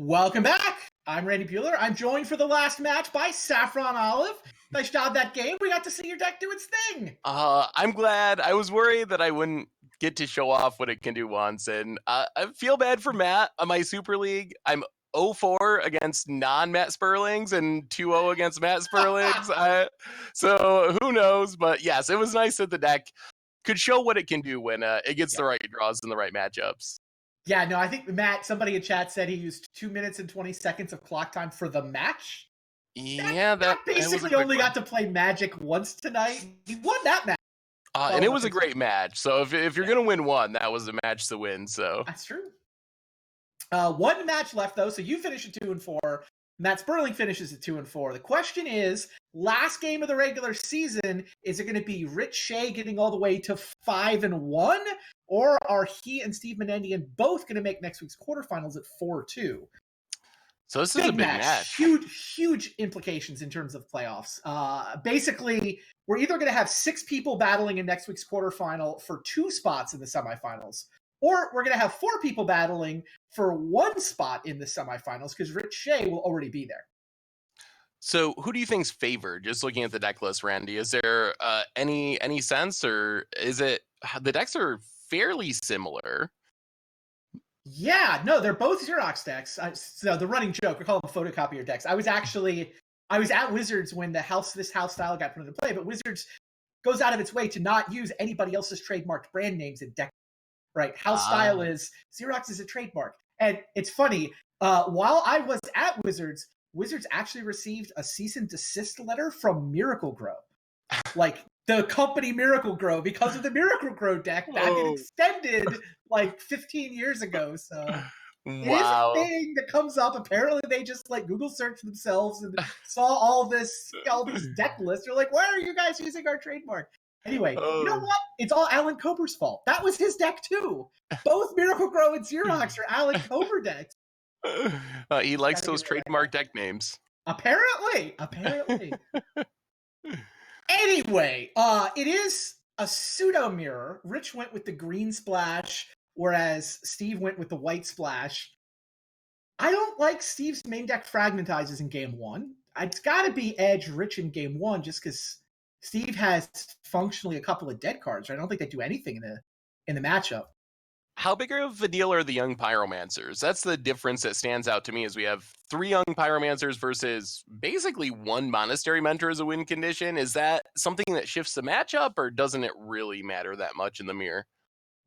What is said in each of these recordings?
Welcome back. I'm Randy Bueller. I'm joined for the last match by Saffron Olive. Nice job that game. We got to see your deck do its thing. I'm glad. I was worried that I wouldn't get to show off what it can do once, and I feel bad for Matt on my Super League. I'm 0-4 against non-Matt Sperlings and 2-0 against Matt Sperlings. So who knows? But yes, it was nice that the deck could show what it can do when it gets the right draws and the right matchups. Yeah, no, I think Matt, somebody in chat said he used 2 minutes and 20 seconds of clock time for the match. Yeah, that basically only got to play Magic once tonight. He won that match. And it was a great match. So if you're going to win one, that was a match to win. So that's true. One match left, though. So you finish at 2-4. Matt Sperling finishes at 2-4. The question is, last game of the regular season, is it going to be Rich Shay getting all the way to 5-1? Or are he and Steve Menendian both going to make next week's quarterfinals at 4-2? So this is a big match. Huge implications in terms of playoffs. Basically, we're either going to have 6 people battling in next week's quarterfinal for 2 spots in the semifinals, or we're going to have 4 people battling for 1 spot in the semifinals because Rich Shay will already be there. So who do you think's favored? Just looking at the deck list, Randy, is there any sense, or is it the decks are fairly similar? Yeah, no, they're both Xerox decks. So the running joke, we call them photocopier decks. I was at Wizards when this house style got put into play, but Wizards goes out of its way to not use anybody else's trademarked brand names in deck. Right, house style is Xerox is a trademark, and it's funny. While I was at Wizards actually received a cease and desist letter from Miracle Grow, like the company Miracle Grow, because of the Miracle Grow deck back in extended like 15 years ago. So it is a thing that comes up. Apparently, they just like Google searched themselves and saw all these deck lists. They're like, "Why are you guys using our trademark?" Anyway, you know what? It's all Alan Kober's fault. That was his deck too. Both Miracle Grow and Xerox are Alan Kober decks. He likes those trademark deck names. Apparently. Anyway, it is a pseudo mirror. Rich went with the green splash, whereas Steve went with the white splash. I don't like Steve's main deck fragmentizes in game 1. It's got to be Edge Rich in game 1 just because Steve has functionally a couple of dead cards. Right? I don't think they do anything in the matchup. How big of a deal are the young pyromancers? That's the difference that stands out to me. Is we have 3 young pyromancers versus basically 1 monastery mentor as a win condition. Is that something that shifts the matchup, or doesn't it really matter that much in the mirror?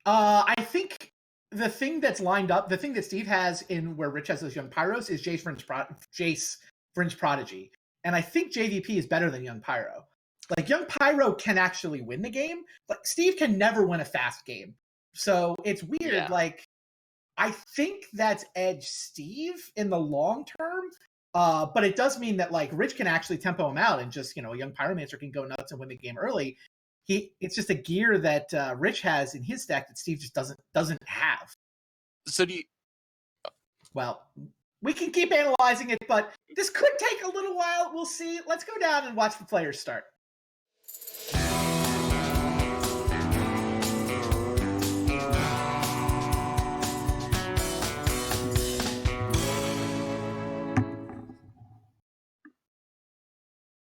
I think the thing that's lined up, the thing that Steve has in where Rich has those young pyros is Jace Fringe Prodigy, and I think JVP is better than young pyro. Like, young pyro can actually win the game, but Steve can never win a fast game. So it's weird. Yeah. Like, I think that's edge Steve in the long term. But it does mean that like Rich can actually tempo him out and just, a young pyromancer can go nuts and win the game early. It's just a gear that Rich has in his deck that Steve just doesn't have. So do you... Well, we can keep analyzing it, but this could take a little while. We'll see. Let's go down and watch the players start.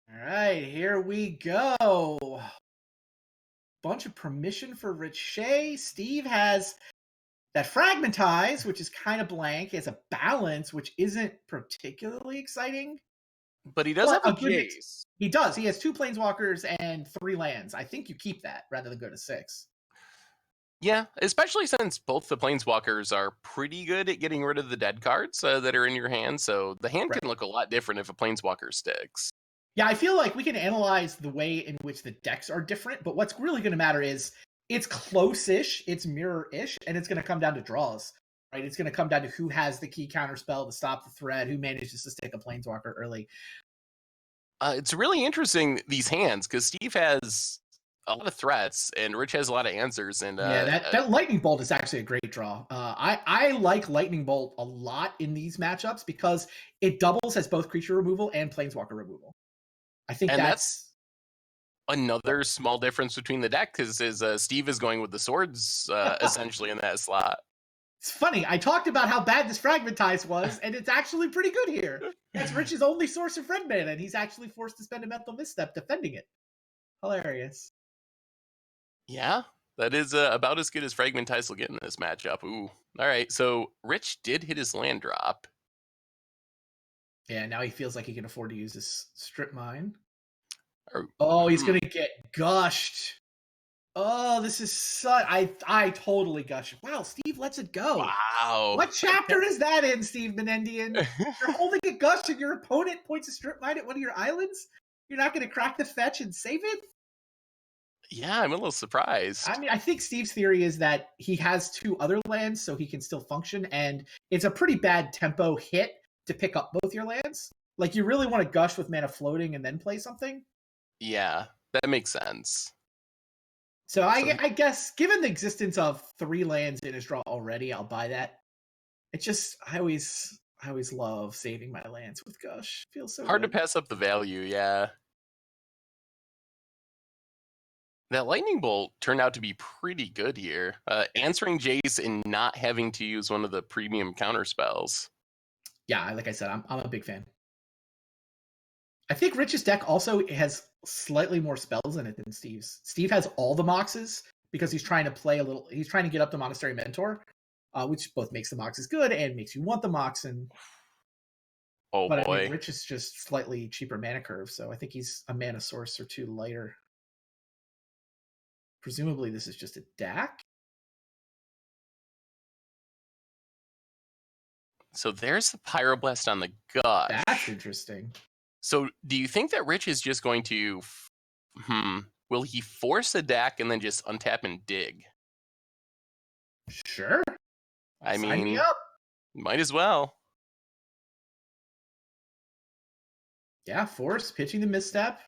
All right, here we go. Bunch of permission for Rich Shay. Steve has that fragmentize, which is kind of blank. He has a balance, which isn't particularly exciting. But he does have a Jace. He does. He has 2 planeswalkers and 3 lands. I think you keep that rather than go to 6. Yeah, especially since both the planeswalkers are pretty good at getting rid of the dead cards that are in your hand. So the hand can look a lot different if a planeswalker sticks. Yeah, I feel like we can analyze the way in which the decks are different, but what's really going to matter is it's close-ish, it's mirror-ish, and it's going to come down to draws, right? It's going to come down to who has the key counterspell to stop the threat, who manages to stick a planeswalker early. It's really interesting, these hands, because Steve has a lot of threats, and Rich has a lot of answers. And that Lightning Bolt is actually a great draw. I like Lightning Bolt a lot in these matchups because it doubles as both creature removal and planeswalker removal. I think that's another small difference between the deck, because Steve is going with the swords essentially in that slot. It's funny. I talked about how bad this Fragmentize was, and it's actually pretty good here. That's Rich's only source of friend mana, and he's actually forced to spend a mental misstep defending it. Hilarious. Yeah, that is about as good as Fragmentize will get in this matchup. Ooh. All right, so Rich did hit his land drop. Yeah, now he feels like he can afford to use this Strip Mine. Or, Oh, he's going to get gushed. Oh, this is such... I totally gush. Wow, Steve lets it go. wow. What chapter is that in, Steve Menendian? You're holding a gush and your opponent points a Strip Mine at one of your islands? You're not going to crack the fetch and save it? Yeah, I'm a little surprised. I mean, I think Steve's theory is that he has 2 other lands, so he can still function, and it's a pretty bad tempo hit to pick up both your lands. Like, you really want to gush with mana floating and then play something. Yeah, that makes sense. So I guess, given the existence of 3 lands in his draw already, I'll buy that. It's just I always love saving my lands with gush. Feels so hard good. to pass up the value, yeah. That lightning bolt turned out to be pretty good here. Answering Jace and not having to use one of the premium counter spells. Yeah, like I said, I'm a big fan. I think Rich's deck also has slightly more spells in it than Steve's. Steve has all the Moxes because he's trying to play a little. He's trying to get up the Monastery Mentor, which both makes the Moxes good and makes you want the Moxen. Oh But boy. I mean, Rich is just slightly cheaper mana curve, so I think he's a mana source or 2 lighter. Presumably, this is just a DAC. So there's the Pyroblast on the gush. That's interesting. So do you think that Rich is just going to... will he force a DAC and then just untap and dig? Sure. I Sign mean, me up. might as well. Yeah, force, pitching the misstep.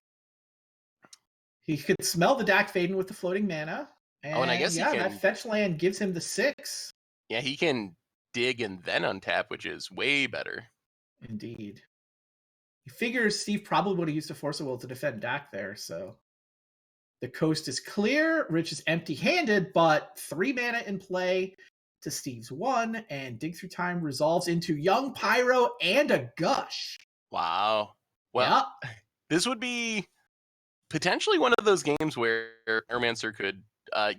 He could smell the DAC fading with the floating mana. And I guess yeah, he can... that fetch land gives him the 6. Yeah, he can dig and then untap, which is way better. Indeed. He figures Steve probably would have used a Force of Will to defend DAC there, so... The coast is clear. Rich is empty-handed, but 3 mana in play to Steve's 1, and Dig Through Time resolves into Young Pyro and a Gush. Wow. Well, This would be potentially one of those games where Pyromancer could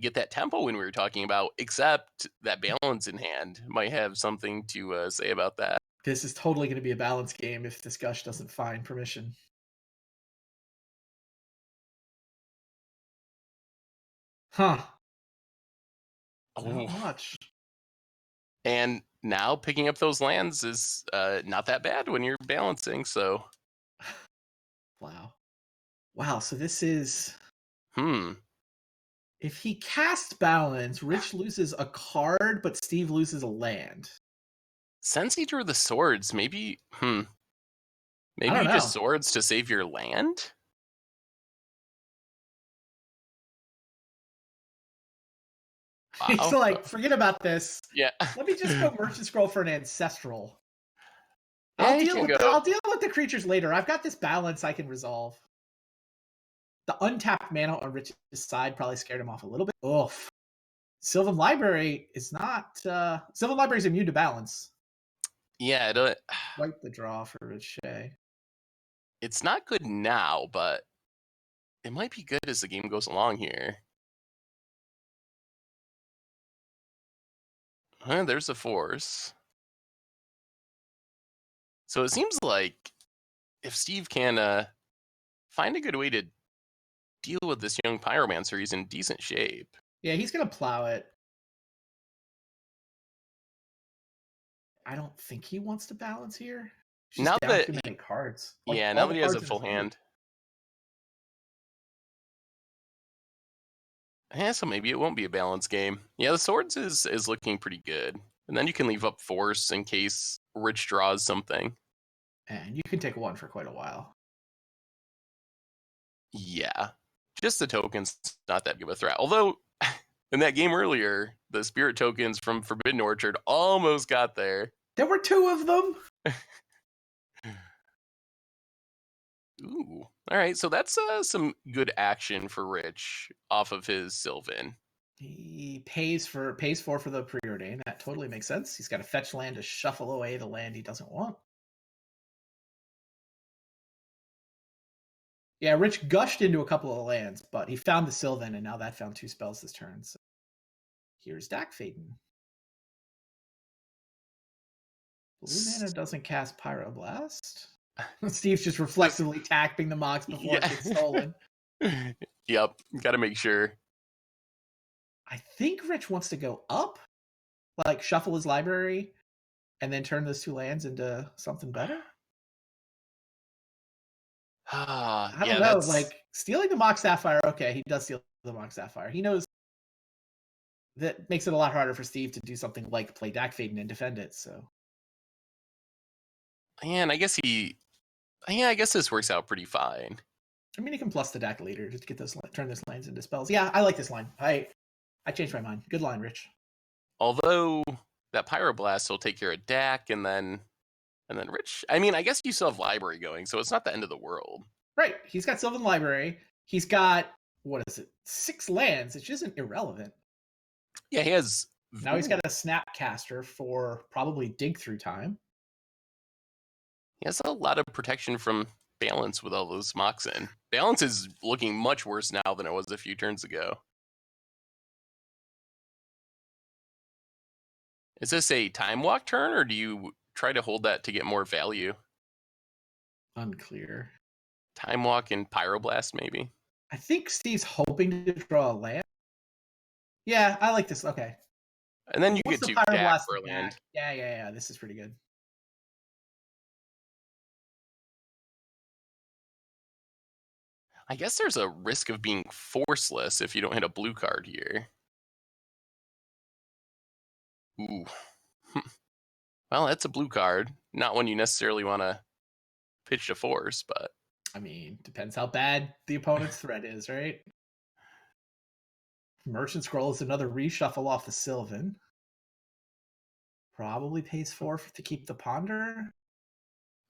get that tempo when we were talking about, except that balance in hand might have something to say about that. This is totally going to be a balance game if this Gush doesn't find permission. Huh. Not much. And now picking up those lands is not that bad when you're balancing, so... Wow, so this is... If he casts Balance, Rich loses a card, but Steve loses a land. Since he drew the swords, maybe... Maybe you just swords to save your land? Wow. He's like, forget about this. Yeah. Let me just go Merchant Scroll for an Ancestral. Yeah, I'll deal with the creatures later. I've got this balance I can resolve. The untapped mana on Rich's side probably scared him off a little bit. Oof. Sylvan Library is not... Sylvan Library is immune to balance. Yeah, Wipe the draw for Shay. It's not good now, but it might be good as the game goes along here. There's a force. So it seems like if Steve can find a good way to deal with this young Pyromancer, he's in decent shape. Yeah, he's going to plow it. I don't think he wants to balance here. Now that too many cards. Yeah, now that he has a full hand. Yeah, so maybe it won't be a balance game. Yeah, the swords is looking pretty good. And then you can leave up force in case Rich draws something. And you can take 1 for quite a while. Yeah. Just the tokens, not that big of a threat. Although, in that game earlier, the spirit tokens from Forbidden Orchard almost got there. There were 2 of them! Ooh. All right, so that's some good action for Rich off of his Sylvan. He pays 4 for the preordain. That totally makes sense. He's got a fetch land to shuffle away the land he doesn't want. Yeah, Rich gushed into a couple of lands, but he found the Sylvan, and now that found 2 spells this turn. So here's Dak Faden. Blue mana doesn't cast Pyroblast. Steve's just reflexively tapping the Mox before it gets stolen. Yep, gotta make sure. I think Rich wants to go up, like shuffle his library, and then turn those 2 lands into something better. I don't know. Like stealing the Mox Sapphire. Okay, he does steal the Mox Sapphire. He knows that makes it a lot harder for Steve to do something like play Dak Faden and defend it. So, man, I guess this works out pretty fine. I mean, he can plus the Dak later to get turn those lands into spells. Yeah, I like this line. I changed my mind. Good line, Rich. Although that Pyroblast will take care of Dak, and then Rich. I mean, I guess you still have library going, so it's not the end of the world. Right. He's got Sylvan Library. He's got, what is it, 6 lands, which isn't irrelevant. Yeah, he has. Now he's got a Snapcaster for probably dig through time. He has a lot of protection from balance with all those Mox in. Balance is looking much worse now than it was a few turns ago. Is this a time walk turn, or do you try to hold that to get more value? Unclear. Time walk and Pyroblast, maybe? I think Steve's hoping to draw a land. Yeah, I like this. Okay. And then you get to Dak for a land. Yeah. This is pretty good. I guess there's a risk of being forceless if you don't hit a blue card here. Ooh. Well, that's a blue card. Not one you necessarily want to pitch to force, but... I mean, depends how bad the opponent's threat is, right? Merchant Scroll is another reshuffle off the Sylvan. Probably pays 4 to keep the Ponder.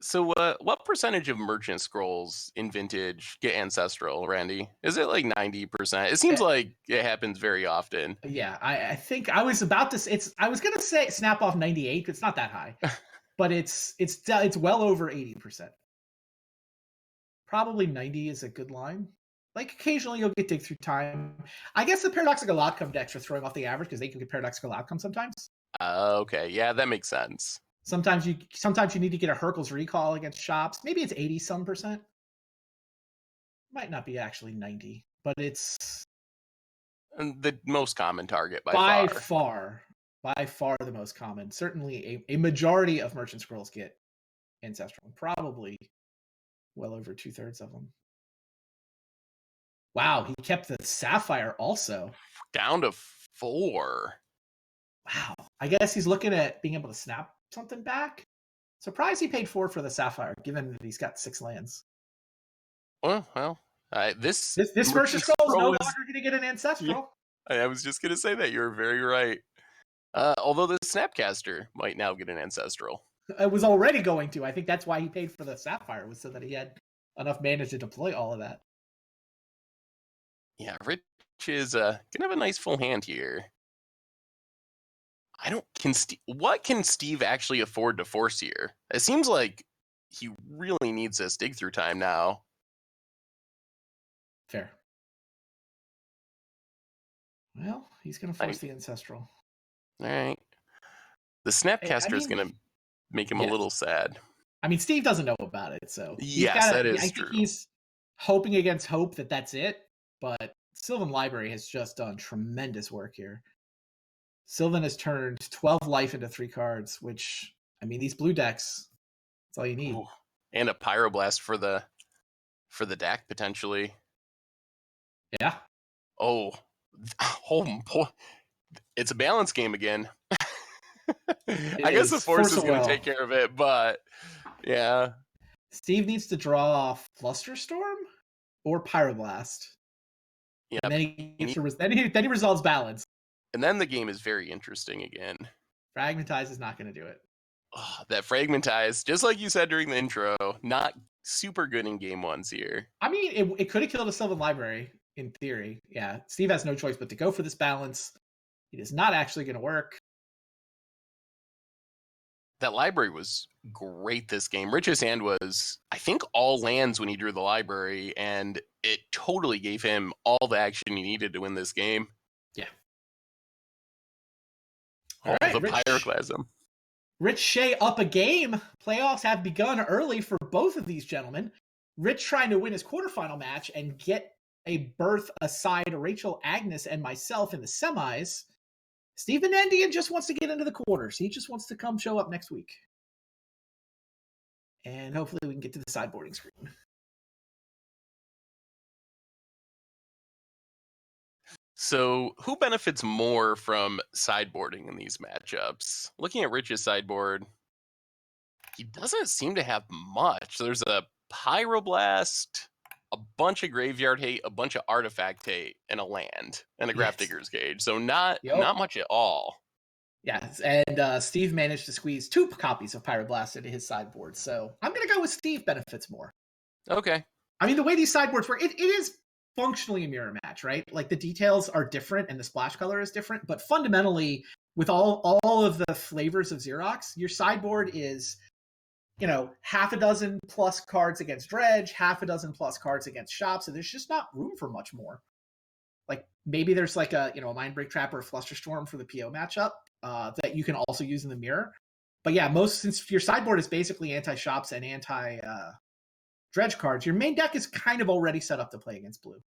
So what percentage of Merchant Scrolls in Vintage get Ancestral, Randy? Is it like 90%? It seems like it happens very often. Yeah, I think I was about to... I was going to say snap off 98. It's not that high. But it's well over 80%. Probably 90 is a good line. Like occasionally you'll get dig through time. I guess the paradoxical outcome decks are throwing off the average because they can get paradoxical outcome sometimes. Okay, yeah, that makes sense. Sometimes you need to get a Hercules recall against shops. Maybe it's 80% Might not be actually 90, but it's the most common target by far the most common. Certainly a majority of Merchant Scrolls get Ancestral, probably well over 2/3 of them. Wow, he kept the Sapphire also. Down to 4. Wow. I guess he's looking at being able to snap something back. Surprised he paid 4 for the Sapphire, given that he's got 6 lands. Well, this Merchant Scroll is no longer going to get an Ancestral. Yeah, I was just going to say that. You're very right. Although the Snapcaster might now get an Ancestral. It was already going to. I think that's why he paid for the Sapphire, was so that he had enough mana to deploy all of that. Yeah, Rich is gonna have a nice full hand here. What can Steve actually afford to force here? It seems like he really needs this dig through time now. Fair. Well, he's gonna force the Ancestral. All right. The Snapcaster is gonna make him a little sad. I mean, Steve doesn't know about it, so yes, that is true. I think he's hoping against hope that that's it. But Sylvan Library has just done tremendous work here. Sylvan has turned 12 life into 3 cards, which, I mean, these blue decks, that's all you need. Ooh, and a Pyroblast for the Dak, potentially. Yeah. Oh boy. It's a balance game again. I guess the force is going to take care of it, but yeah. Steve needs to draw off Flusterstorm or Pyroblast. Yeah. And then he resolves balance. And then the game is very interesting again. Fragmentize is not going to do it. Oh, that Fragmentize, just like you said during the intro, not super good in game ones here. I mean, it could have killed a Sylvan Library, in theory. Yeah, Steve has no choice but to go for this balance. It is not actually going to work. that library was great this game. Rich's hand was, I think, all lands when he drew the library, and it totally gave him all the action he needed to win this game. Yeah. All right, the Rich. pyroclasm. Rich Shay up a game. Playoffs have begun early for both of these gentlemen. Rich trying to win his quarterfinal match and get a berth aside Rachel, Agnes, and myself in the semis. Steve Menendian just wants to get into the quarters. He just wants to come show up next week. And hopefully we can get to the sideboarding screen. So who benefits more from sideboarding in these matchups? Looking at Rich's sideboard, he doesn't seem to have much. There's a Pyroblast, a bunch of Graveyard Hate, a bunch of Artifact Hate, and a land, and a Grafdigger's Cage. So not much at all. Yes, and Steve managed to squeeze 2 copies of Pyroblast into his sideboard. So I'm going to go with Steve benefits more. Okay. I mean, the way these sideboards work, it is functionally a mirror match, right? Like the details are different and the splash color is different, but fundamentally, with all of the flavors of Xerox, your sideboard is, half a dozen plus cards against Dredge, half a dozen plus cards against Shops, and there's just not room for much more. Like maybe there's like a Mindbreak Trap or a Flusterstorm for the PO matchup that you can also use in the mirror. But yeah, since your sideboard is basically anti-Shops and anti Dredge cards, your main deck is kind of already set up to play against blue.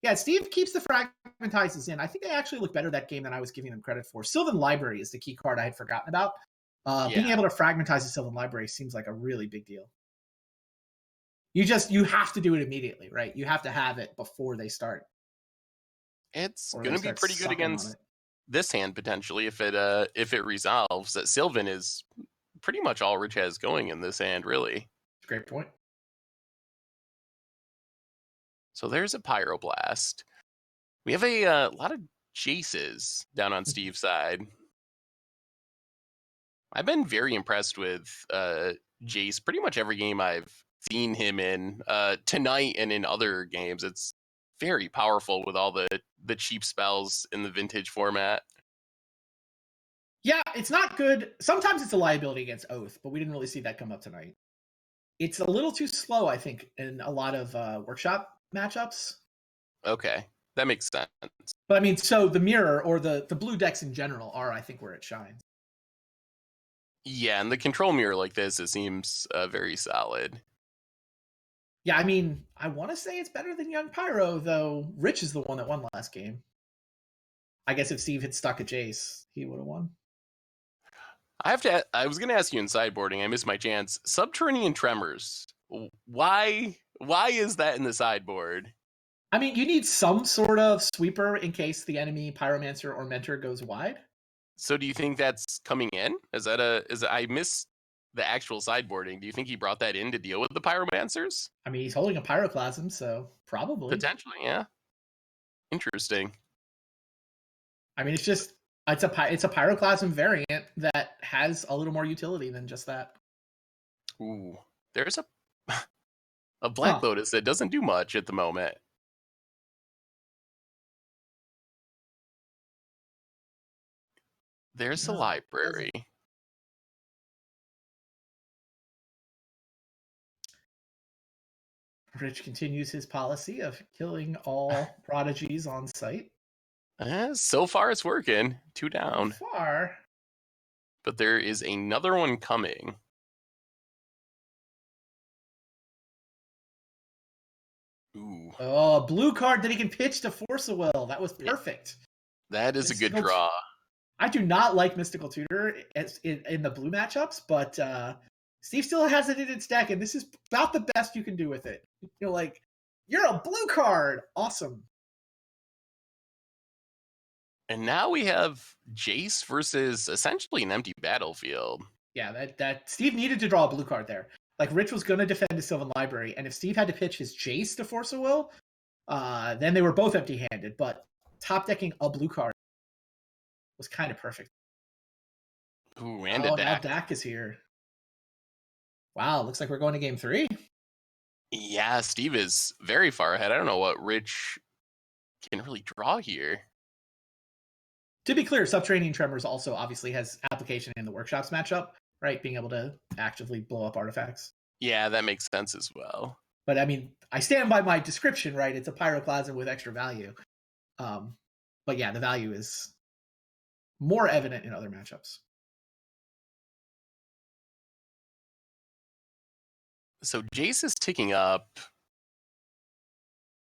Yeah, Steve keeps the Fragmentizes in. I think they actually look better that game than I was giving them credit for. Sylvan Library is the key card I had forgotten about. Being able to Fragmentize the Sylvan Library seems like a really big deal. You have to do it immediately, right? You have to have it before they start. It's going to be pretty good against this hand potentially if it resolves. That Sylvan is pretty much all Rich has going in this hand, really. Great point. So there's a Pyroblast. We have a lot of Jaces down on Steve's side. I've been very impressed with Jace pretty much every game I've seen him in tonight and in other games. It's very powerful with all the cheap spells in the vintage format. Yeah, it's not good. Sometimes it's a liability against Oath, but we didn't really see that come up tonight. It's a little too slow, I think, in a lot of workshop matchups. Okay, that makes sense. But I mean, so the mirror or the blue decks in general are, I think, where it shines. Yeah, and the control mirror like this, it seems very solid. Yeah, I mean, I want to say it's better than Young Pyro, though Rich is the one that won last game. I guess if Steve had stuck a Jace, he would have won. I was going to ask you in sideboarding. I missed my chance. Subterranean Tremors. Why is that in the sideboard? I mean, you need some sort of sweeper in case the enemy Pyromancer or Mentor goes wide. So do you think that's coming in? I missed the actual sideboarding. Do you think he brought that in to deal with the Pyromancers? I mean, he's holding a Pyroclasm, so probably. Potentially, yeah. Interesting. I mean, it's a Pyroclasm variant that has a little more utility than just that. Ooh, there's a Black Lotus that doesn't do much at the moment. There's the library. Rich continues his policy of killing all prodigies on site. So far, it's working. 2 down. So far. But there is another one coming. Ooh. Oh, a blue card that he can pitch to Force of Will. That was perfect. That is a good draw. I do not like Mystical Tutor in the blue matchups, but Steve still has it in its deck, and this is about the best you can do with it. You're like, you're a blue card. Awesome. And now we have Jace versus essentially an empty battlefield. Yeah, that Steve needed to draw a blue card there. Like, Rich was going to defend the Sylvan Library, and if Steve had to pitch his Jace to Force of Will, then they were both empty-handed, but top decking a blue card was kind of perfect. Ooh, and a Dak. Now Dak is here. Wow, looks like we're going to game 3. Yeah, Steve is very far ahead. I don't know what Rich can really draw here. To be clear, Subterranean Tremors also obviously has application in the Workshops matchup, right? Being able to actively blow up artifacts. Yeah, that makes sense as well. But I mean, I stand by my description, right? It's a pyroclasm with extra value. But yeah, the value is more evident in other matchups. So Jace is ticking up.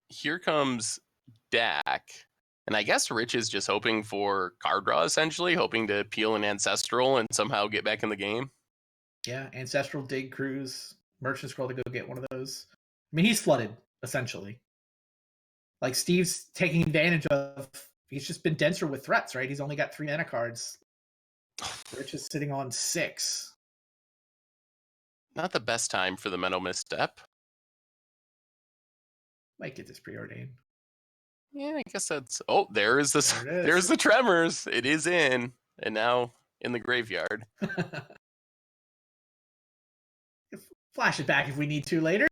Here comes Dak. And I guess Rich is just hoping for card draw, essentially, hoping to peel an Ancestral and somehow get back in the game. Yeah, Ancestral, Dig, Cruise, Merchant Scroll to go get one of those. I mean, he's flooded, essentially. Like, Steve's taking advantage of... He's just been denser with threats, right? He's only got 3 mana cards. Rich is sitting on 6. Not the best time for the mental misstep. Might get this preordained. Yeah, I guess that's... Oh, there's There the Tremors. It is in. And now in the graveyard. Flash it back if we need to later.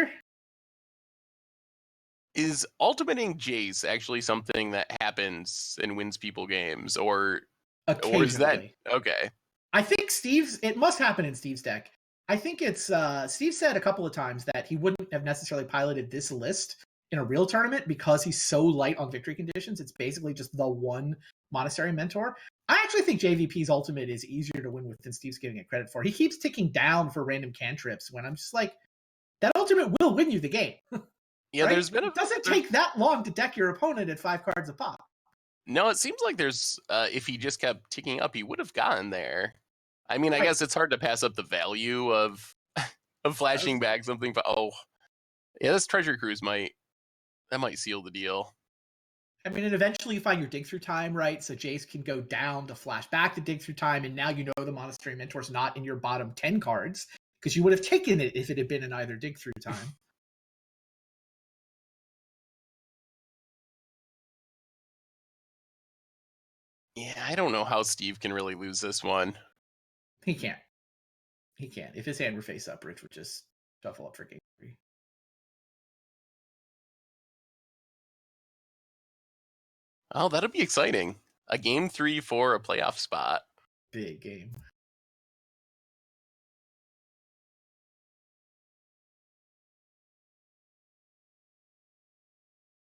Is ultimating Jace actually something that happens and wins people games? Or is that... Okay. I think it must happen in Steve's deck. I think it's... Steve said a couple of times that he wouldn't have necessarily piloted this list in a real tournament because he's so light on victory conditions. It's basically just the one Monastery Mentor. I actually think JVP's ultimate is easier to win with than Steve's giving it credit for. He keeps ticking down for random cantrips when I'm just like, that ultimate will win you the game. Yeah, right? There's been It doesn't take that long to deck your opponent at 5 cards a pop. No, it seems like there's, if he just kept ticking up, he would have gotten there. I mean, I guess it's hard to pass up the value of flashing back something. But yeah, this Treasure Cruise might seal the deal. I mean, and eventually you find your dig through time, right? So Jace can go down to flash back to dig through time, and now you know the Monastery Mentor's not in your bottom 10 cards, because you would have taken it if it had been in either dig through time. Yeah, I don't know how Steve can really lose this one. He can't. He can't. If his hand were face up, Rich would just shuffle up for game 3. Oh, that'll be exciting. A game 3 for a playoff spot. Big game.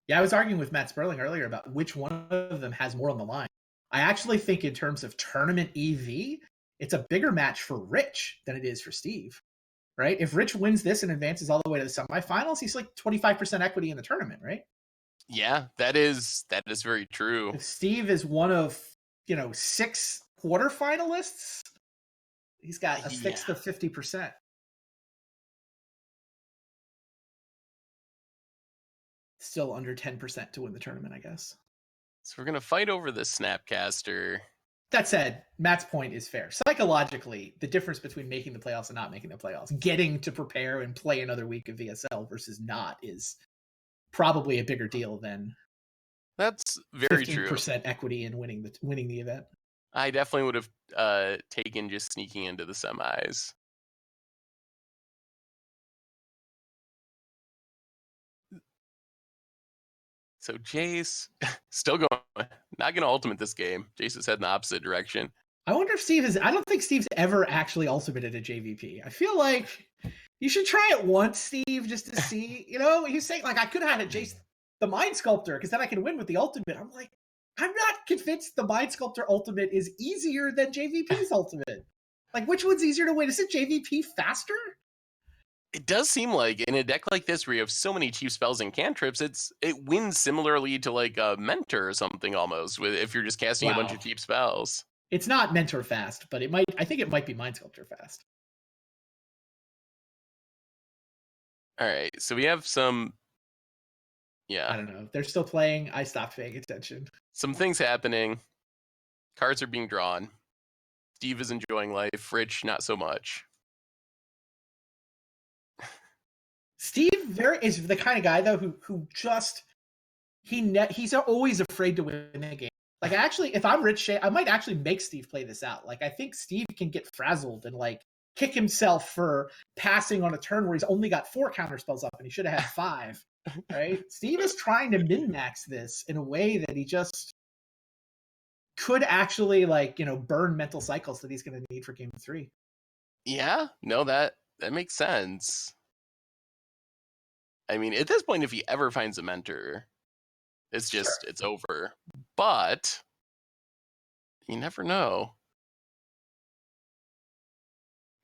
Yeah, I was arguing with Matt Sperling earlier about which one of them has more on the line. I actually think in terms of tournament EV, it's a bigger match for Rich than it is for Steve, right? If Rich wins this and advances all the way to the semifinals, he's like 25% equity in the tournament, right? Yeah, that is very true. If Steve is one of, 6 quarterfinalists, he's got a sixth of 50%. Still under 10% to win the tournament, I guess. So we're going to fight over the Snapcaster. That said, Matt's point is fair. Psychologically, the difference between making the playoffs and not making the playoffs, getting to prepare and play another week of VSL versus not, is probably a bigger deal than that's very 15% equity in winning the event. I definitely would have taken just sneaking into the semis. So Jace still going, not going to ultimate this game. Jace is heading the opposite direction. I wonder if I don't think Steve's ever actually ultimated a JVP. I feel like you should try it once, Steve, just to see. He's saying, like, I could have had a Jace the Mind Sculptor, because then I can win with the ultimate. I'm like, I'm not convinced the Mind Sculptor ultimate is easier than JVP's ultimate. Like, which one's easier to win? Is it JVP faster? It does seem like in a deck like this where you have so many cheap spells and cantrips, it wins similarly to like a Mentor or something almost, if you're just casting a bunch of cheap spells. It's not Mentor fast, but I think it might be Mind Sculptor fast. All right, so we have some... Yeah. I don't know. They're still playing. I stopped paying attention. Some things happening. Cards are being drawn. Steve is enjoying life. Rich, not so much. Steve is the kind of guy, though, who just... He's always afraid to win a game. Like, actually, if I'm Rich Shay, I might actually make Steve play this out. Like, I think Steve can get frazzled and, like, kick himself for passing on a turn where he's only got 4 counter spells up and he should have had 5. Right? Steve is trying to min-max this in a way that he just could actually, like, burn mental cycles that he's going to need for game 3. Yeah, no, that makes sense. I mean, at this point, if he ever finds a mentor, it's just it's over. But you never know.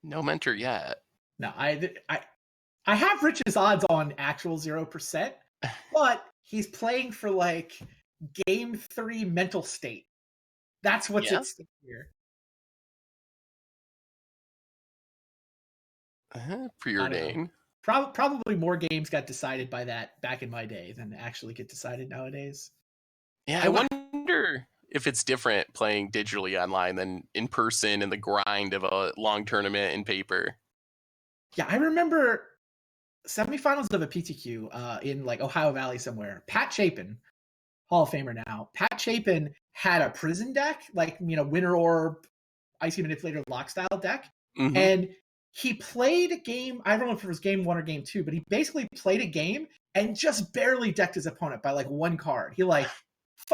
No mentor yet. No, I have Rich's odds on actual 0%, but he's playing for like game 3 mental state. That's what's Yeah. at stake here. I don't know. Preordain. Probably more games got decided by that back in my day than actually get decided nowadays. Yeah, I wonder if it's different playing digitally online than in person in the grind of a long tournament in paper. Yeah, I remember semifinals of a PTQ in like Ohio Valley somewhere. Pat Chapin, Hall of Famer now. Pat Chapin had a prison deck, like, you know, Winter Orb, Icy Manipulator lock style deck. Mm-hmm. And he played a game, I don't know if it was game 1 or game 2, but he basically played a game and just barely decked his opponent by like 1 card. He like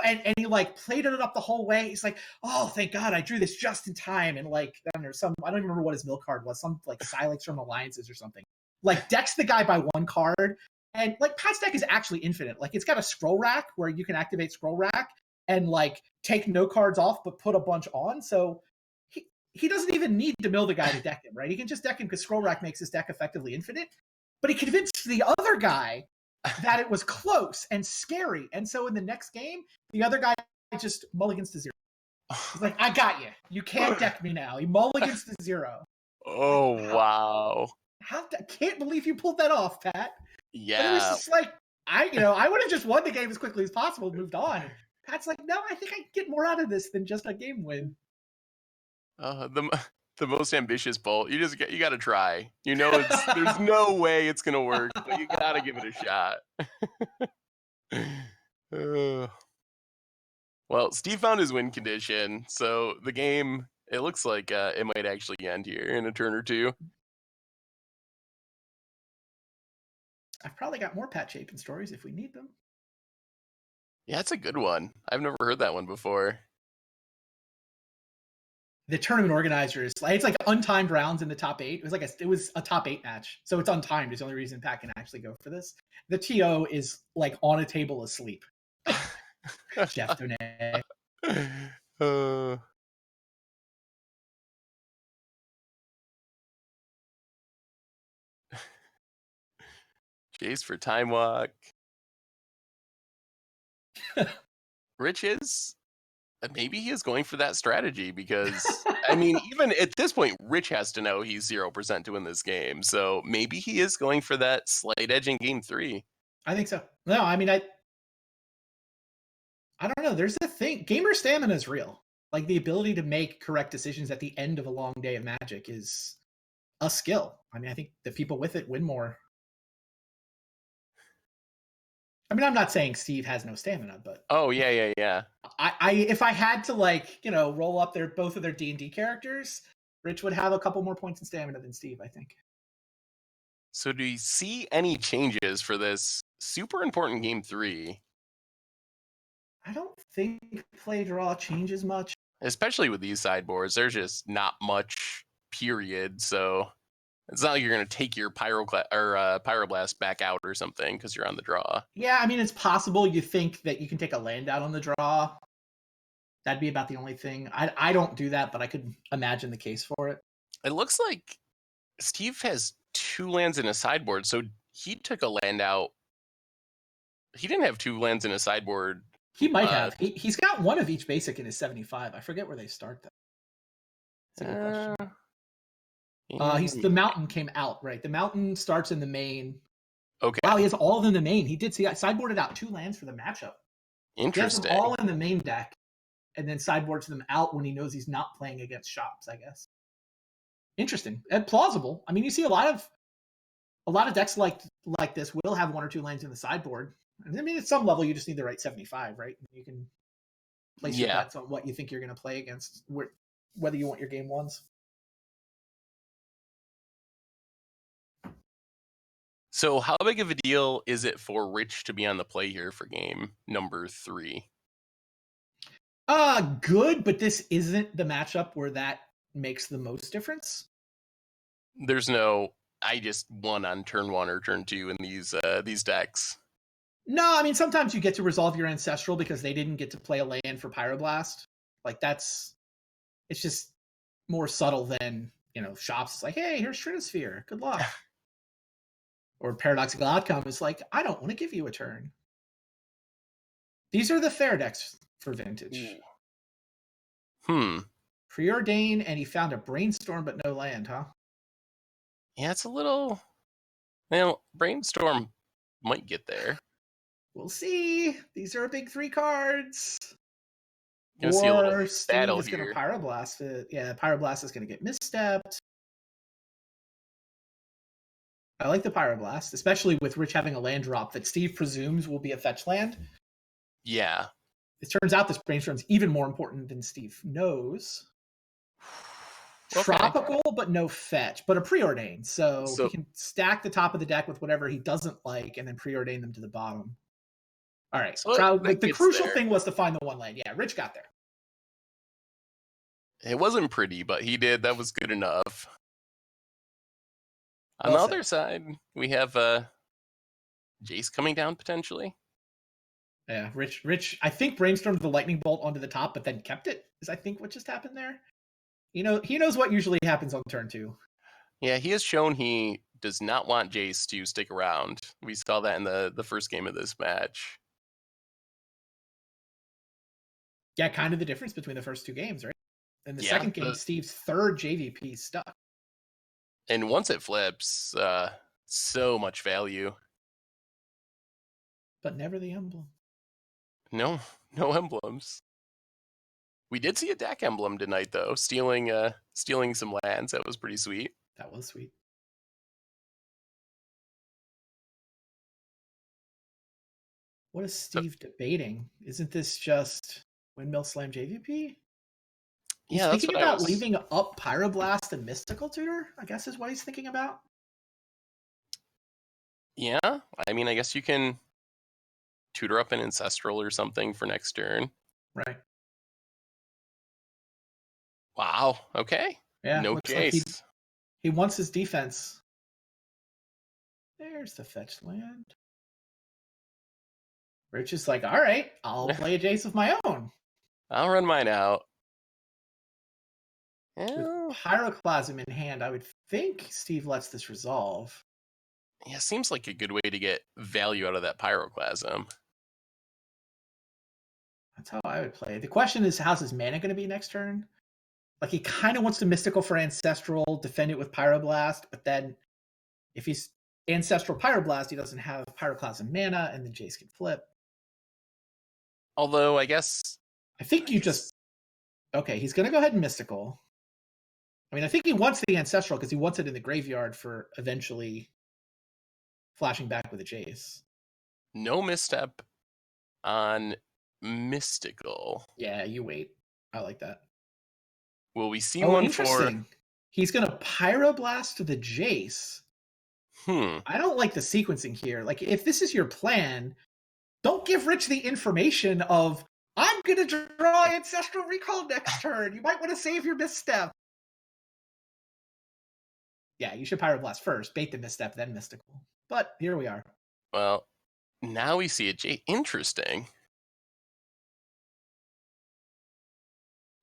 and he like played it up the whole way. He's like, oh, thank God I drew this just in time. And like, I don't even remember what his mill card was, some like Silex from Alliances or something. Like decks the guy by 1 card. And like Pat's deck is actually infinite. Like it's got a scroll rack where you can activate scroll rack and like take no cards off but put a bunch on. So he doesn't even need to mill the guy to deck him, right? He can just deck him because scroll rack makes his deck effectively infinite. But he convinced the other guy that it was close and scary. And so in the next game, the other guy just mulligans to 0. He's like, I got you. You can't deck me now. He mulligans to 0. Oh, like, wow. I can't believe you pulled that off, Pat. Yeah. But it was just like, I would have just won the game as quickly as possible and moved on. And Pat's like, no, I think I can get more out of this than just a game win. The most ambitious bolt. You got to try. You know, there's no way it's gonna work, but you gotta give it a shot. Well, Steve found his win condition, so the game, it looks like it might actually end here in a turn or two. I've probably got more Pat Chapin stories if we need them. Yeah, it's a good one. I've never heard that one before. The tournament organizers, it's like untimed rounds in the top 8. It was a top 8 match, so it's untimed. Is the only reason Pat can actually go for this. The TO is like on a table asleep. Jeff Donet. Chase for Time Walk. Rich is maybe he is going for that strategy because I mean, even at this point, Rich has to know he's 0% to win this game. So maybe he is going for that slight edge in game 3. I think so. No, I mean, I don't know. There's a thing. Gamer stamina is real. Like the ability to make correct decisions at the end of a long day of Magic is a skill. I mean, I think the people with it win more. I mean, I'm not saying Steve has no stamina, but oh yeah. If I had to like, roll up both of their D&D characters, Rich would have a couple more points in stamina than Steve, I think. So do you see any changes for this super important game 3? I don't think play draw changes much. Especially with these sideboards, there's just not much period. So it's not like you're going to take your Pyroblast back out or something because you're on the draw. Yeah, I mean, it's possible you think that you can take a land out on the draw. That'd be about the only thing. I don't do that, but I could imagine the case for it. It looks like Steve has 2 lands in a sideboard, so he took a land out. He didn't have 2 lands in a sideboard. He might have. He's got 1 of each basic in his 75. I forget where they start, though. That's a good question. The mountain came out, right? The mountain starts in the main. Okay. Wow, he has all of them in the main. He did see that sideboarded out 2 lands for the matchup. Interesting. He has them all in the main deck, and then sideboards them out when he knows he's not playing against shops, I guess. Interesting and plausible. I mean, you see a lot of decks like this will have 1 or 2 lands in the sideboard. I mean, at some level, you just need the right 75, right? You can place your bets on what you think you're going to play against, whether you want your game 1s. So how big of a deal is it for Rich to be on the play here for game number 3? Good, but this isn't the matchup where that makes the most difference. There's no I just won on turn 1 or turn 2 in these decks. No, I mean sometimes you get to resolve your ancestral because they didn't get to play a land for Pyroblast. Like it's just more subtle than, Shops. It's like, hey, here's Stratosphere. Good luck. Or Paradoxical Outcome is like, I don't want to give you a turn. These are the fair decks for Vintage. Preordain, and he found a Brainstorm but no land, huh? Yeah, it's a little... Well, Brainstorm might get there. We'll see. These are big 3 cards. Gonna see a little Or Steve battle is going here. to Pyroblast it. Yeah, Pyroblast is going to get misstepped. I like the Pyroblast, especially with Rich having a land drop that Steve presumes will be a fetch land. Yeah. It turns out this Brainstorm's even more important than Steve knows. Okay. Tropical, but no fetch, but a preordain. So he can stack the top of the deck with whatever he doesn't like and then preordain them to the bottom. All right. So the crucial thing was to find the 1 land. Yeah, Rich got there. It wasn't pretty, but he did. That was good enough. On the other side, we have Jace coming down potentially. Yeah, Rich. I think brainstormed the lightning bolt onto the top, but then kept it. Is I think what just happened there. He knows what usually happens on turn 2. Yeah, he has shown he does not want Jace to stick around. We saw that in the first game of this match. Yeah, kind of the difference between the first 2 games, right? In the second game, Steve's 3rd JVP stuck. And once it flips, so much value. But never the emblem. No emblems. We did see a deck emblem tonight, though, stealing some lands. That was pretty sweet. That was sweet. What is Steve debating? Isn't this just Windmill Slam JVP? He's thinking about leaving up Pyroblast and Mystical Tutor, I guess is what he's thinking about. Yeah, I mean, I guess you can tutor up an Ancestral or something for next turn. Right. Wow, okay. Yeah, no looks Jace. like he wants his defense. There's the fetch land. Rich is like, all right, I'll play a Jace of my own. I'll run mine out. With Pyroclasm in hand, I would think Steve lets this resolve. Yeah, seems like a good way to get value out of that Pyroclasm. That's how I would play it. The question is, how's his mana going to be next turn? Like, he kind of wants to Mystical for Ancestral, defend it with Pyroblast, but then if he's Ancestral Pyroblast, he doesn't have Pyroclasm mana, and then Jace can flip. Although, I guess... I think you just... Okay, he's going to go ahead and Mystical. I mean, I think he wants the Ancestral because he wants it in the graveyard for eventually flashing back with a Jace. No misstep on Mystical. Yeah, you wait. I like that. Will we see one interesting. He's going to Pyroblast to the Jace. I don't like the sequencing here. Like, if this is your plan, don't give Rich the information of, I'm going to draw Ancestral Recall next turn. You might want to save your misstep. Yeah, you should Pyroblast first, bait the misstep, then Mystical. But here we are. Well, now we see it. Interesting.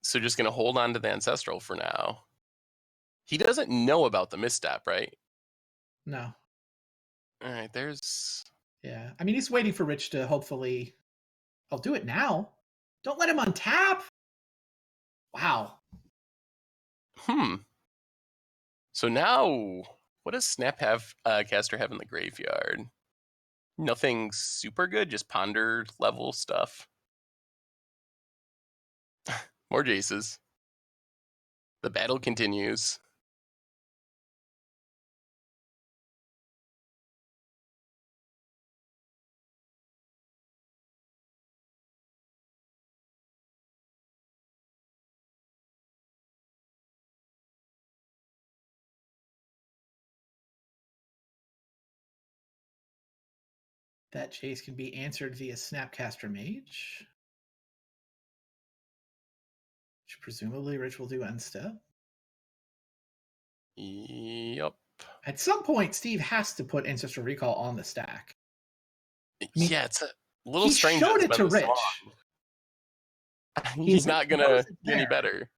So just going to hold on to the Ancestral for now. He doesn't know about the misstep, right? No. All right, there's... Yeah, I mean, he's waiting for Rich to hopefully... I'll do it now. Don't let him untap. Wow. So now, what does Snapcaster have in the graveyard? Nothing super good, just Ponder level stuff. More Jaces. The battle continues. That chase can be answered via Snapcaster Mage. Which presumably Rich will do end step. Yep. At some point, Steve has to put Ancestral Recall on the stack. I mean, Yeah, it's a little he strange that showed it's it been to this Rich. long. He He's not knows gonna it's be any there. better.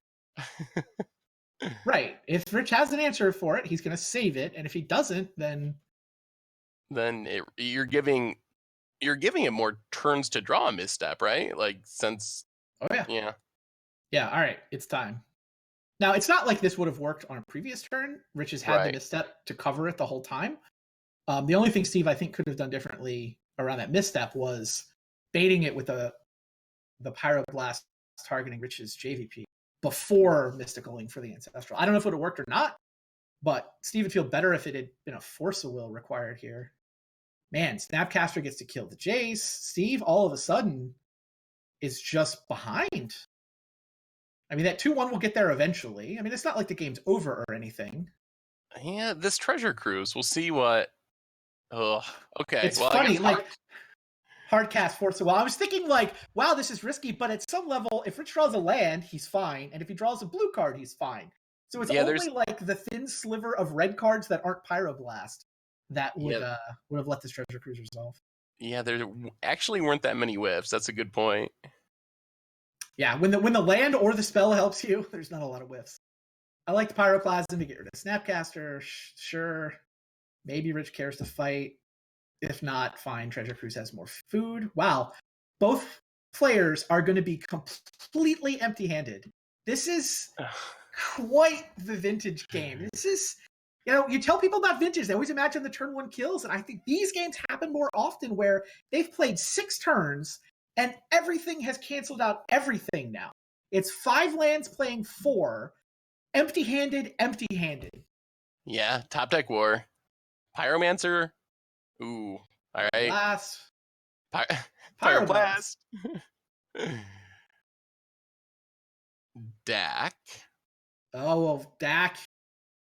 Right. If Rich has an answer for it, he's going to save it, and if he doesn't, then You're giving him more turns to draw a misstep, right? Like since oh yeah, yeah. yeah. All right, it's time. Now it's not like this would have worked on a previous turn. Rich has had the Right. misstep to cover it the whole time. The only thing Steve I think could have done differently around that misstep was baiting it with the Pyroblast targeting Rich's JVP before Mysticaling for the Ancestral. I don't know if it would have worked or not, but Steve would feel better if it had been a Force of Will required here. Man, Snapcaster gets to kill the Jace. Steve, all of a sudden, is just behind. I mean, that 2-1 will get there eventually. I mean, it's not like the game's over or anything. Yeah, this treasure cruise. We'll see what. Oh, okay. It's well, funny, I guess like hard cast Force of Will. I was thinking, like, wow, this is risky, but at some level, if Rich draws a land, he's fine, and if he draws a blue card, he's fine. So it's only like the thin sliver of red cards that aren't Pyroblast that would have let this treasure cruise resolve. Yeah, there actually weren't that many whiffs. That's a good point. Yeah, when the land or the spell helps you, there's not a lot of whiffs. I like the Pyroclasm to get rid of Snapcaster. Sure. Maybe Rich cares to fight. If not, fine. Treasure Cruise has more food. Wow. Both players are going to be completely empty-handed. This is quite the vintage game. This is, you tell people about vintage, they always imagine the turn 1 kills, and I think these games happen more often where they've played 6 turns and everything has canceled out everything now. It's 5 lands playing 4, empty-handed. Yeah, top deck war. Pyromancer. Ooh, all right. Blast. Pyroblast. Dak. Oh, well, Dak.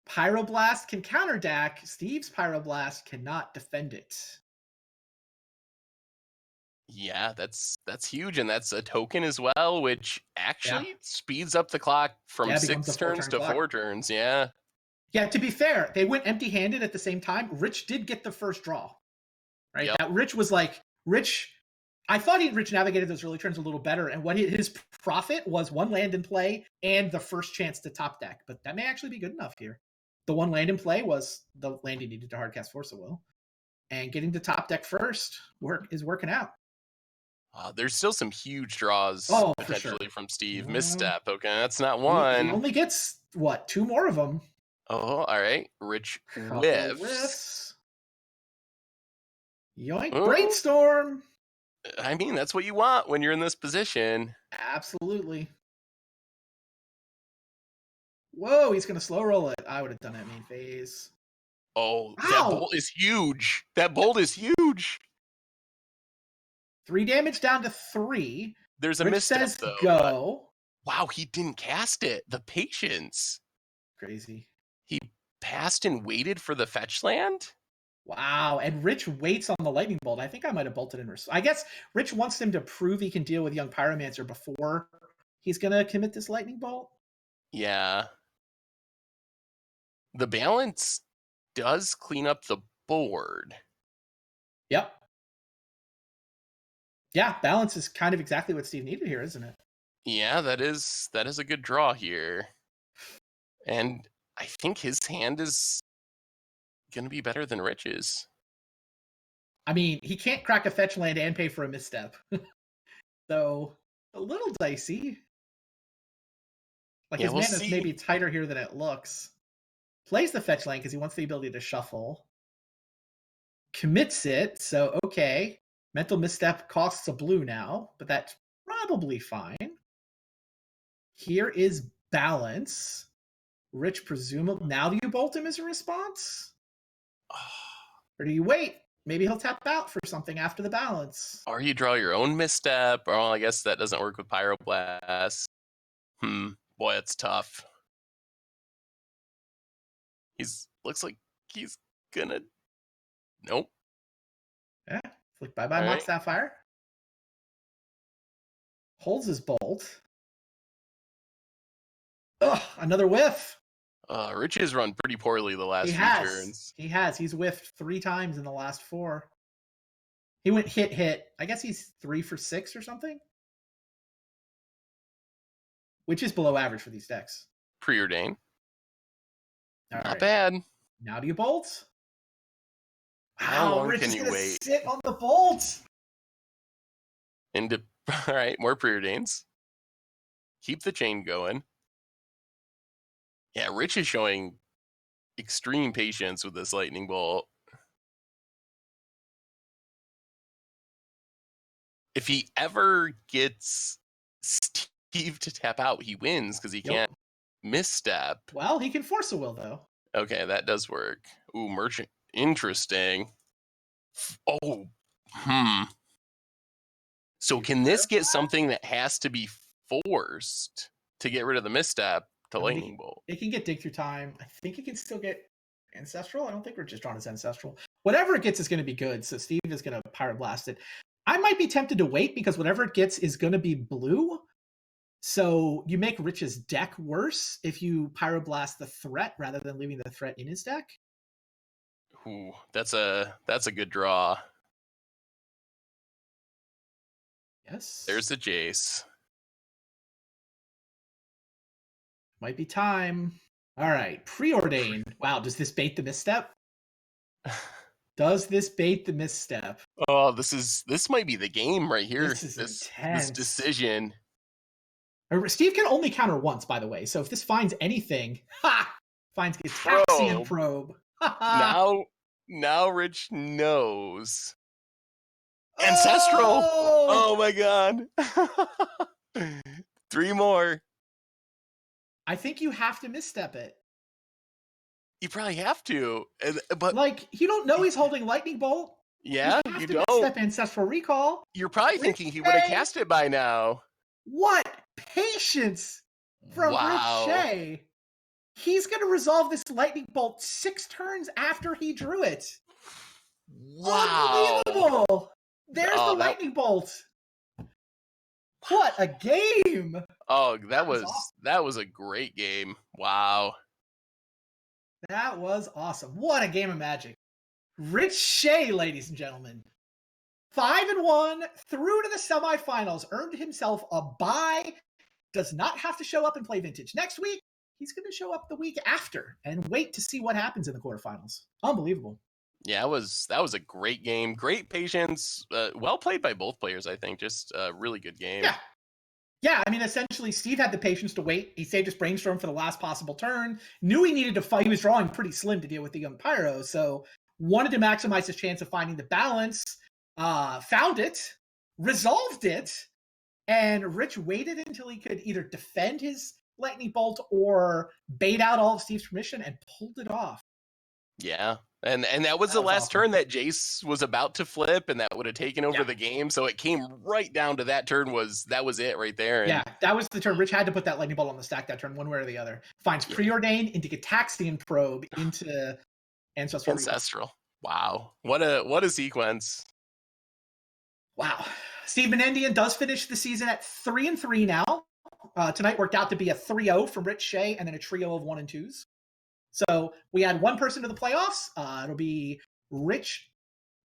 Pyroblast can counter Dak. Steve's Pyroblast cannot defend it. Yeah, that's huge, and that's a token as well, which actually speeds up the clock from 6 turns to 4 turns. Yeah. Yeah, to be fair, they went empty-handed at the same time. Rich did get the first draw, right? Yep. That Rich was like, I thought Rich navigated those early turns a little better, and what his profit was 1 land in play and the first chance to top deck, but that may actually be good enough here. The 1 land in play was the land he needed to hardcast Force of Will, and getting to top deck first is working out. There's still some huge draws potentially from Steve. Misstep. Okay, that's not one. He only gets, 2 more of them. Oh, all right. Rich whiffs. Yoink, Brainstorm. I mean, that's what you want when you're in this position. Absolutely. Whoa, he's going to slow roll it. I would have done that main phase. Oh, that bolt is huge. That bolt is huge. 3 damage down to 3. There's a misstep, says though. Go. Wow, he didn't cast it. The patience. Crazy. He passed and waited for the fetch land? Wow, and Rich waits on the lightning bolt. I think I might have bolted in. I guess Rich wants him to prove he can deal with young Pyromancer before he's going to commit this lightning bolt. Yeah. The balance does clean up the board. Yep. Yeah, balance is kind of exactly what Steve needed here, isn't it? Yeah, that is a good draw here. And I think his hand is going to be better than Rich's. I mean, he can't crack a fetch land and pay for a misstep. So, a little dicey. Like, his mana is maybe tighter here than it looks. Plays the fetch land because he wants the ability to shuffle. Commits it, so okay. Mental misstep costs a blue now, but that's probably fine. Here is balance. Rich, presumably. Now do you bolt him as a response? Or do you wait? Maybe he'll tap out for something after the balance. Or you draw your own misstep. Or I guess that doesn't work with Pyroblast. Boy, it's tough. Looks like he's gonna. Nope. Yeah. Like bye-bye Mock Sapphire. Holds his bolt. Ugh, another whiff. Rich has run pretty poorly the last He few has. turns. He has. He's whiffed 3 times in the last 4. He went hit. I guess he's 3 for 6 or something, which is below average for these decks. Preordain. All Not right. bad. Now do you bolt? How long Rich can is you gonna wait? sit on the bolt. All right, more preordains. Keep the chain going. Yeah, Rich is showing extreme patience with this lightning bolt. If he ever gets Steve to tap out, he wins because he can't misstep. Well, he can force a will, though. Okay, that does work. Ooh, merchant. Interesting. Oh, So can this get something that has to be forced to get rid of the misstep to lightning bolt? It can get dig through time. I think it can still get ancestral. I don't think we're just drawing as ancestral. Whatever it gets is going to be good. So Steve is going to pyroblast it. I might be tempted to wait because whatever it gets is going to be blue. So you make Rich's deck worse if you pyroblast the threat rather than leaving the threat in his deck. Ooh, that's a good draw. Yes. There's the Jace. Might be time. All right. Preordain. Wow. Does this bait the misstep? Does this bait the misstep? Oh, this might be the game right here. This is intense. This decision. Steve can only counter once, by the way. So if this finds anything, finds Gitaxian Probe. Now Rich knows. Ancestral. Oh my god. 3 more. I think you have to misstep it. You probably have to. But like, you don't know he's holding Lightning Bolt. Yeah, you don't. Misstep Ancestral Recall. You're probably thinking he would have cast it by now. What patience from Rich Shay. He's going to resolve this Lightning Bolt 6 turns after he drew it. Wow. Unbelievable. There's the Lightning Bolt. What a game. Oh, that was a great game. Wow. That was awesome. What a game of Magic. Rich Shay, ladies and gentlemen. 5-1, through to the semifinals, earned himself a bye, does not have to show up and play Vintage next week. He's going to show up the week after and wait to see what happens in the quarterfinals. Unbelievable. Yeah, that was a great game. Great patience. Well played by both players, I think. Just a really good game. Yeah, I mean, essentially, Steve had the patience to wait. He saved his brainstorm for the last possible turn. Knew he needed to fight. He was drawing pretty slim to deal with the young Pyro, so wanted to maximize his chance of finding the balance. Found it, resolved it, and Rich waited until he could either defend his Lightning Bolt or bait out all of Steve's permission and pulled it off. Yeah. And that was the last turn that Jace was about to flip, and that would have taken over the game. So it came right down to that turn. That was it right there. And that was the turn. Rich had to put that Lightning Bolt on the stack that turn, one way or the other. Finds Preordain into Gitaxian Probe into Ancestral. Wow. What a sequence. Wow. Steve Menendian does finish the season at 3-3 now. Tonight worked out to be a 3-0 from Rich Shay and then a trio of 1 and 2s. So we add one person to the playoffs. It'll be Rich,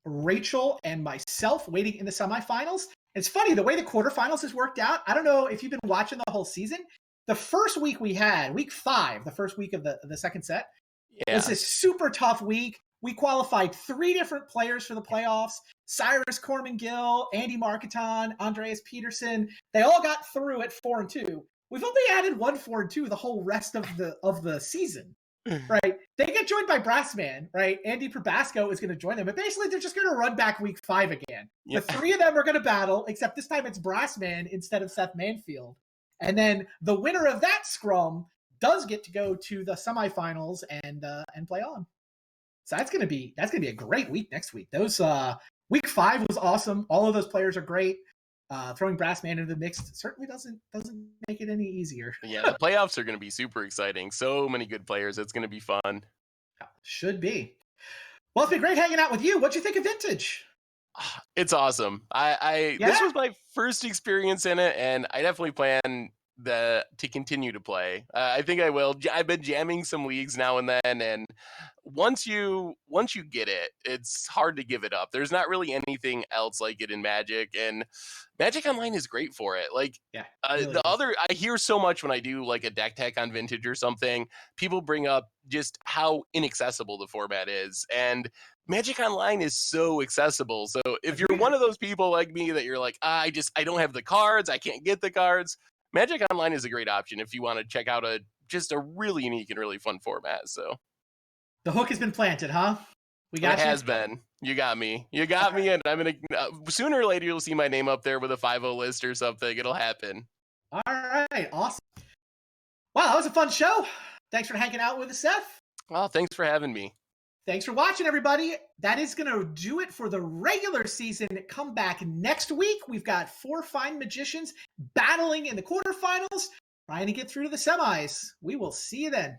Rachel, and myself waiting in the semifinals. It's funny, the way the quarterfinals has worked out. I don't know if you've been watching the whole season. The first week we had, week 5, the first week of the second set, was a super tough week. We qualified 3 different players for the playoffs. Cyrus Corman-Gill, Andy Marketon, Andreas Peterson. They all got through at 4-2. We've only added 1 4-2 the whole rest of the season. Right, they get joined by Brassman, right? Andy Probasco is going to join them, but basically they're just going to run back week 5 again. The 3 of them are going to battle, except this time it's Brassman instead of Seth Manfield. And then the winner of that scrum does get to go to the semifinals and play on. So that's going to be a great week next week. Those week 5 was awesome. All of those players are great. Throwing Brassman into the mix certainly doesn't make it any easier. Yeah, the playoffs are going to be super exciting. So many good players. It's going to be fun. Should be. Well, it's been great hanging out with you. What'd you think of Vintage? It's awesome. This was my first experience in it, and I definitely plan to continue to play. I think I will. I've been jamming some leagues now and then, and once you get it, it's hard to give it up. There's not really anything else like it in Magic, and Magic Online is great for it. Like Yeah, really is. I hear so much when I do like a deck tech on Vintage or something, people bring up just how inaccessible the format is, and Magic Online is so accessible. So if you're one of those people like me that you're like, I don't have the cards, I can't get the cards, Magic Online is a great option if you want to check out a really unique and really fun format. So the hook has been planted, huh? We got it has been. You got me. You got me, and I'm gonna sooner or later you'll see my name up there with a 5-0 list or something. It'll happen. All right, awesome. Wow, that was a fun show. Thanks for hanging out with us, Seth. Well, thanks for having me. Thanks for watching, everybody. That is going to do it for the regular season. Come back next week. We've got 4 fine magicians battling in the quarterfinals, trying to get through to the semis. We will see you then.